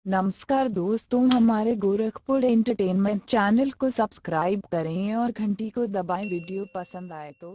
नमस्कार दोस्तों, हमारे गोरखपुर एंटरटेनमेंट चैनल को सब्सक्राइब करें और घंटी को दबाएं। वीडियो पसंद आए तो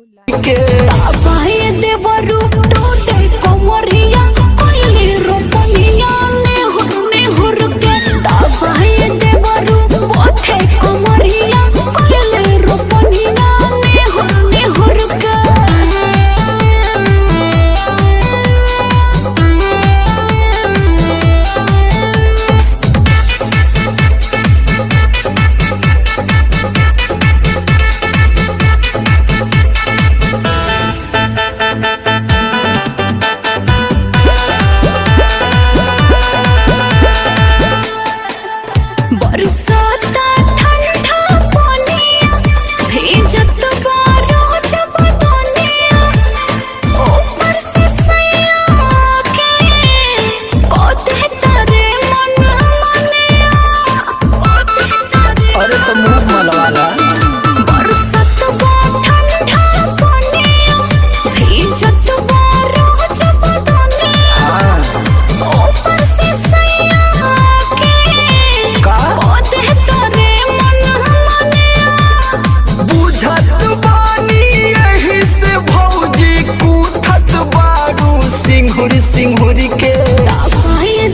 सिंहुरी के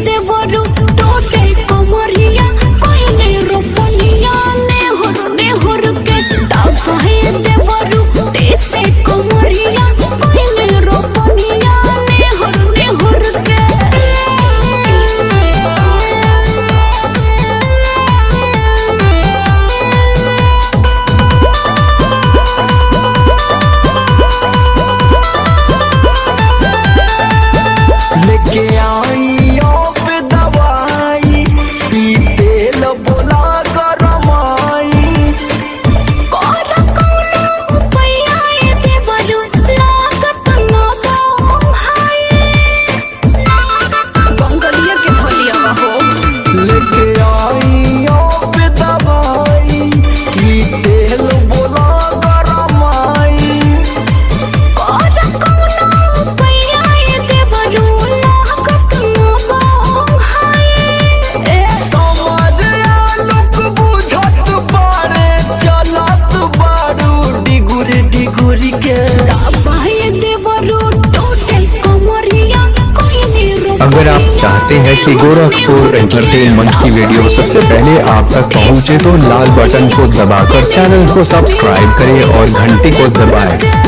देवरु टोटे कमरिया कोइले रोपनिया ने हुर के देवरु देसे कमरिया कोइले रोपनिया ने हुर के लेके आई पे दवाई पीते लो बोला गरमाई कोर कोनो पैया देवरु लागत न दो हाय बंगलिया के भलिया हो लेके आई पे दवाई पीते लो बोला गरमाई कोर कोनो पैया देवरु डिगुरी के अगर आप चाहते हैं कि गोरखपुर एंटरटेनमेंट की वीडियो सबसे पहले आप तक पहुंचे तो लाल बटन को दबाकर चैनल को सब्सक्राइब करें और घंटी को दबाएं।